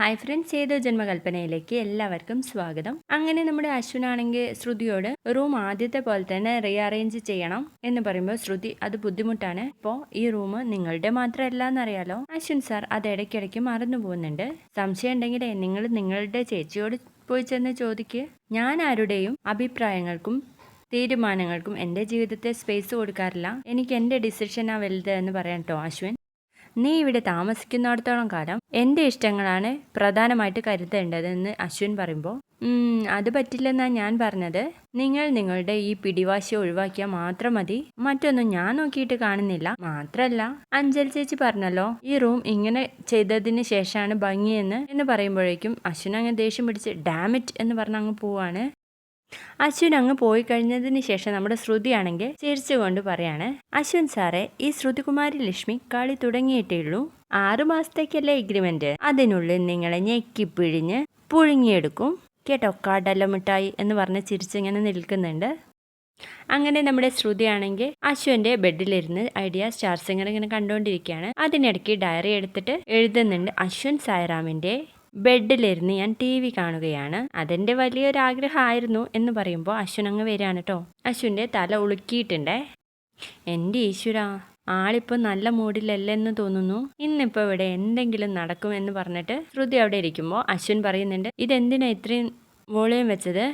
Hi friends, ഏതോ ജന്മകൽപ്പനയിലേക്ക് എല്ലാവർക്കും സ്വാഗതം. അങ്ങനെ നമ്മുടെ അശ്വിനാണെങ്കിൽ ശ്രുതിയോട് റൂം ആദ്യത്തെ പോലെ തന്നെ റീഅറേഞ്ച് ചെയ്യണം എന്ന് പറയുമ്പോൾ ശ്രുതി അത് ബുദ്ധിമുട്ടാണ്, ഇപ്പോൾ ഈ റൂം നിങ്ങളുടെ മാത്രമല്ല എന്നറിയാലോ. അശ്വിൻ സാർ അത് ഇടയ്ക്കിടയ്ക്ക് മറന്നു പോകുന്നുണ്ട്. സംശയം ഉണ്ടെങ്കിൽ നിങ്ങൾ നിങ്ങളുടെ ചേച്ചിയോട് പോയി ചെന്ന് ചോദിക്കുക. ഞാൻ ആരുടെയും അഭിപ്രായങ്ങൾക്കും തീരുമാനങ്ങൾക്കും എൻ്റെ ജീവിതത്തെ സ്പേസ് കൊടുക്കാറില്ല. എനിക്ക് എൻ്റെ ഡിസിഷനാ വലുത് എന്ന് പറയാം കേട്ടോ അശ്വിൻ. നീ ഇവിടെ താമസിക്കുന്നിടത്തോളം കാലം എൻ്റെ ഇഷ്ടങ്ങളാണ് പ്രധാനമായിട്ട് കരുതേണ്ടതെന്ന് അശ്വിൻ പറയുമ്പോൾ അത് പറ്റില്ലെന്നാണ് ഞാൻ പറഞ്ഞത്. നിങ്ങൾ നിങ്ങളുടെ ഈ പിടിവാശി ഒഴിവാക്കിയാൽ മാത്രം മതി, മറ്റൊന്നും ഞാൻ നോക്കിയിട്ട് കാണുന്നില്ല. മാത്രല്ല അഞ്ജൽ ചേച്ചി പറഞ്ഞല്ലോ ഈ റൂം ഇങ്ങനെ ചെയ്തതിന് ശേഷമാണ് ഭംഗിയെന്ന് പറയുമ്പോഴേക്കും അശ്വിൻ അങ്ങ് ദേഷ്യം പിടിച്ച് ഡാമിറ്റ് എന്ന് പറഞ്ഞ് അങ്ങ് പോവാണ്. അശ്വിൻ അങ്ങ് പോയി കഴിഞ്ഞതിന് ശേഷം നമ്മുടെ ശ്രുതിയാണെങ്കിൽ ചിരിച്ചുകൊണ്ട് പറയാണ്, അശ്വിൻ സാറേ, ഈ ശ്രുതികുമാരി ലക്ഷ്മി കളി തുടങ്ങിയിട്ടേ ഉള്ളൂ. 6 മാസത്തേക്കല്ലേ എഗ്രിമെന്റ്, അതിനുള്ളിൽ നിങ്ങളെ ഞെക്കിപ്പിഴിഞ്ഞ് പുഴുങ്ങിയെടുക്കും കേട്ടോ കടല മിഠായി എന്ന് പറഞ്ഞ് ചിരിച്ചിങ്ങനെ നിൽക്കുന്നുണ്ട്. അങ്ങനെ നമ്മുടെ ശ്രുതിയാണെങ്കിൽ അശ്വിൻ്റെ ബെഡിലിരുന്ന് ഐഡിയ സ്റ്റാർ സിംഗർ ഇങ്ങനെ കണ്ടുകൊണ്ടിരിക്കുകയാണ്. അതിനിടയ്ക്ക് ഡയറി എടുത്തിട്ട് എഴുതുന്നുണ്ട്, അശ്വിൻ സായിറാമിൻ്റെ ബെഡിലിരുന്ന് ഞാൻ TV കാണുകയാണ്, അതെൻ്റെ വലിയൊരാഗ്രഹമായിരുന്നു എന്ന് പറയുമ്പോൾ അശ്വിൻ അങ്ങ് വരികയാണ് കേട്ടോ. അശ്വിൻ്റെ തല ഉളുക്കിയിട്ടുണ്ടേ. എൻ്റെ ഈശ്വര, ആളിപ്പോൾ നല്ല മൂഡിലല്ലെന്ന് തോന്നുന്നു, ഇന്നിപ്പോൾ ഇവിടെ എന്തെങ്കിലും നടക്കും എന്ന് പറഞ്ഞിട്ട് ശ്രുതി അവിടെ ഇരിക്കുമ്പോൾ അശ്വിൻ പറയുന്നുണ്ട്, ഇതെന്തിനാ ഇത്രയും വോളിയം വെച്ചത്?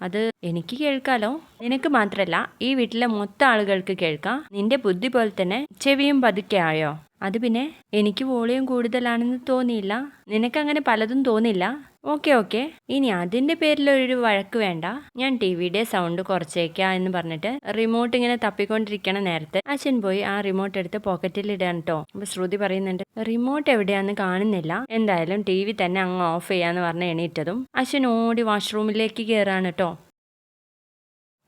അത് എനിക്ക് കേൾക്കാലോ, നിനക്ക് മാത്രമല്ല ഈ വീട്ടിലെ മൊത്തം ആളുകൾക്ക് കേൾക്കാം. നിന്റെ ബുദ്ധി പോലെ തന്നെ ചെവിയും പതുക്കെ ആയോ? അത് പിന്നെ എനിക്ക് വോളിയം കൂടുതലാണെന്ന് തോന്നിയില്ല, നിനക്കങ്ങനെ പലതും തോന്നില്ല. ഓക്കെ, ഇനി അതിൻ്റെ പേരിലൊരു വഴക്ക് വേണ്ട. ഞാൻ TVയുടെ സൗണ്ട് കുറച്ചേക്കാം എന്ന് പറഞ്ഞിട്ട് റിമോട്ട് ഇങ്ങനെ തപ്പിക്കൊണ്ടിരിക്കണ നേരത്തെ അച്ഛൻ പോയി ആ റിമോട്ട് എടുത്ത് പോക്കറ്റിൽ ഇടാൻ കേട്ടോ. അപ്പൊ ശ്രുതി പറയുന്നുണ്ട്, റിമോട്ട് എവിടെയാന്ന് കാണുന്നില്ല, എന്തായാലും TV തന്നെ അങ്ങ് ഓഫ് ചെയ്യാന്ന് പറഞ്ഞ് എണീറ്റതും അച്ഛൻ ഓടി വാഷ്റൂമിലേക്ക് കയറാണ് കേട്ടോ.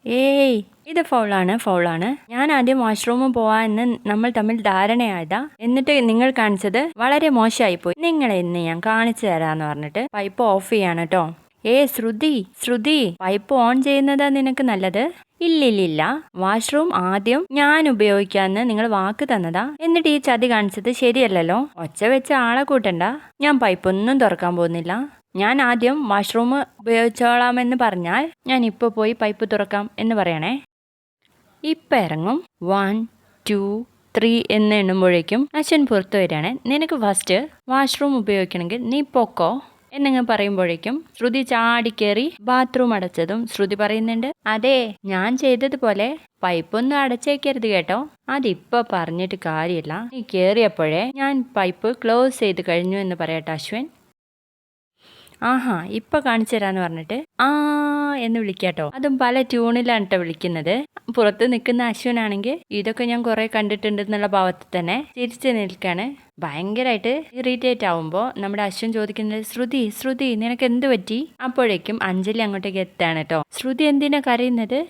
ഏയ്, ഇത് ഫൗളാണ്. ഞാൻ ആദ്യം വാഷ്റൂമിൽ പോവാന്ന് നമ്മൾ തമ്മിൽ ധാരണയായതാ, എന്നിട്ട് നിങ്ങൾ കാണിച്ചത് വളരെ മോശമായി പോയി. നിങ്ങളെ ഇന്ന് ഞാൻ കാണിച്ചു തരാന്ന് പറഞ്ഞിട്ട് പൈപ്പ് ഓഫ് ചെയ്യാണ് കേട്ടോ. ശ്രുതി, പൈപ്പ് ഓൺ ചെയ്യുന്നതാ നിനക്ക് നല്ലത്. ഇല്ലില്ല, വാഷ്റൂം ആദ്യം ഞാൻ ഉപയോഗിക്കാന്ന് നിങ്ങൾ വാക്ക് തന്നതാ, എന്നിട്ട് ഈ ചതി കാണിച്ചത് ശരിയല്ലല്ലോ. ഒച്ച വെച്ച് ആളെ കൂട്ടണ്ട, ഞാൻ പൈപ്പൊന്നും തുറക്കാൻ പോകുന്നില്ല. ഞാൻ ആദ്യം വാഷ്റൂം ഉപയോഗിച്ചോളാമെന്ന് പറഞ്ഞാൽ ഞാൻ ഇപ്പോൾ പോയി പൈപ്പ് തുറക്കാം എന്ന് പറയണേ. ഇപ്പം ഇറങ്ങും. 1 2 3 എന്ന് എണ്ണുമ്പോഴേക്കും അച്ഛൻ പുറത്തു വരികയാണ്. നിനക്ക് ഫസ്റ്റ് വാഷ്റൂം ഉപയോഗിക്കണമെങ്കിൽ നീ പൊക്കോ എന്നങ്ങ് പറയുമ്പോഴേക്കും ശ്രുതി ചാടിക്കേറി ബാത്റൂം അടച്ചതും ശ്രുതി പറയുന്നുണ്ട്, അതെ, ഞാൻ ചെയ്തതുപോലെ പൈപ്പൊന്നും അടച്ചേക്കരുത് കേട്ടോ. അതിപ്പോൾ പറഞ്ഞിട്ട് കാര്യമില്ല, നീ കയറിയപ്പോഴേ ഞാൻ പൈപ്പ് ക്ലോസ് ചെയ്ത് കഴിഞ്ഞു എന്ന് പറയട്ടെ അശ്വിൻ. ആഹാ, ഇപ്പൊ കാണിച്ചു തരാന്ന് പറഞ്ഞിട്ട് എന്ന് വിളിക്കാട്ടോ. അതും പല ട്യൂണിലാണ് കേട്ടോ വിളിക്കുന്നത്. പുറത്ത് നിൽക്കുന്ന അശ്വിനാണെങ്കിൽ ഇതൊക്കെ ഞാൻ കുറെ കണ്ടിട്ടുണ്ട് എന്നുള്ള ഭാവത്തിൽ തന്നെ ചിരിച്ചു നിൽക്കാണ്. ഭയങ്കരമായിട്ട് ഇറിറ്റേറ്റ് ആവുമ്പോൾ നമ്മുടെ അശ്വിൻ ചോദിക്കുന്നത്, ശ്രുതി നിനക്ക് എന്ത് പറ്റി? അപ്പോഴേക്കും അഞ്ജലി അങ്ങോട്ടേക്ക് എത്താണ് കേട്ടോ. ശ്രുതി എന്തിനാ കരയുന്നത്?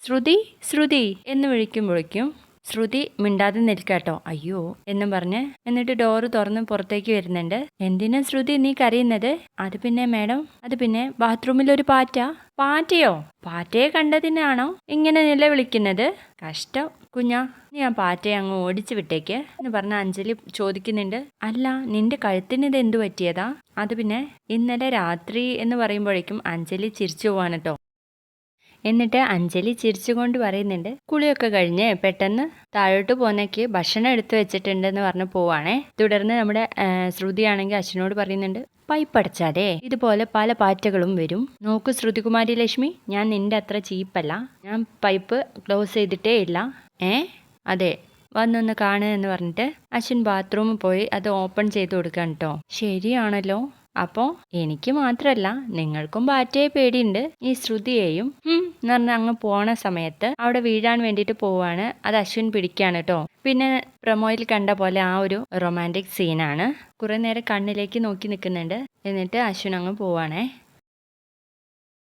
ശ്രുതി എന്ന് വിളിക്കുമ്പോഴേക്കും ശ്രുതി മിണ്ടാതെ നിൽക്കാട്ടോ. അയ്യോ എന്നും പറഞ്ഞ് എന്നിട്ട് ഡോറ് തുറന്ന് പുറത്തേക്ക് വരുന്നുണ്ട്. എന്തിനാ ശ്രുതി നീ കരയുന്നത്? അത് പിന്നെ മാഡം, അത് പിന്നെ ബാത്റൂമിൽ ഒരു പാറ്റയോ? പാറ്റയെ കണ്ടതിനാണോ ഇങ്ങനെ നിലവിളിക്കുന്നത്? കഷ്ടം കുഞ്ഞാ, നീ ആ പാറ്റയെ അങ്ങ് ഓടിച്ചു വിട്ടേക്ക് എന്ന് പറഞ്ഞ അഞ്ജലി ചോദിക്കുന്നുണ്ട്, അല്ല നിന്റെ കഴുത്തിന് ഇത് എന്തു പറ്റിയതാ? അത് പിന്നെ ഇന്നലെ രാത്രി എന്ന് പറയുമ്പോഴേക്കും അഞ്ജലി ചിരിച്ചു പോവാണ് കേട്ടോ. എന്നിട്ട് അഞ്ജലി ചിരിച്ചുകൊണ്ട് പറയുന്നുണ്ട്, കുളിയൊക്കെ കഴിഞ്ഞ് പെട്ടെന്ന് താഴോട്ട് പോന്നേക്ക് ഭക്ഷണം എടുത്തു വെച്ചിട്ടുണ്ടെന്ന് പറഞ്ഞ് പോവാണേ. തുടർന്ന് നമ്മുടെ ശ്രുതിയാണെങ്കിൽ അച്ഛനോട് പറയുന്നുണ്ട്, പൈപ്പ് അടച്ചാലേ ഇതുപോലെ പല പാറ്റകളും വരും. നോക്കൂ ശ്രുതികുമാരി ലക്ഷ്മി, ഞാൻ നിന്റെ അത്ര ചീപ്പല്ല, ഞാൻ പൈപ്പ് ക്ലോസ് ചെയ്തിട്ടേ ഇല്ല. അതെ, വന്നൊന്ന് കാണുക എന്ന് പറഞ്ഞിട്ട് അശ്വിൻ ബാത്റൂമിൽ പോയി അത് ഓപ്പൺ ചെയ്ത് കൊടുക്കാൻ കേട്ടോ. ശരിയാണല്ലോ, അപ്പോൾ എനിക്ക് മാത്രമല്ല നിങ്ങൾക്കും പാറ്റയെ പേടിയുണ്ട്. ഈ ശ്രുതിയെയും എന്ന് പറഞ്ഞ് അങ്ങ് പോണ സമയത്ത് അവിടെ വീഴാൻ വേണ്ടിയിട്ട് പോവാണ്. അത് അശ്വിൻ പിടിക്കാണ് കേട്ടോ. പിന്നെ പ്രൊമോയിൽ കണ്ട പോലെ ആ ഒരു റൊമാൻറ്റിക് സീനാണ്. കുറെ നേരം കണ്ണിലേക്ക് നോക്കി നിൽക്കുന്നുണ്ട്. എന്നിട്ട് അശ്വിൻ അങ്ങ് പോവാണേ.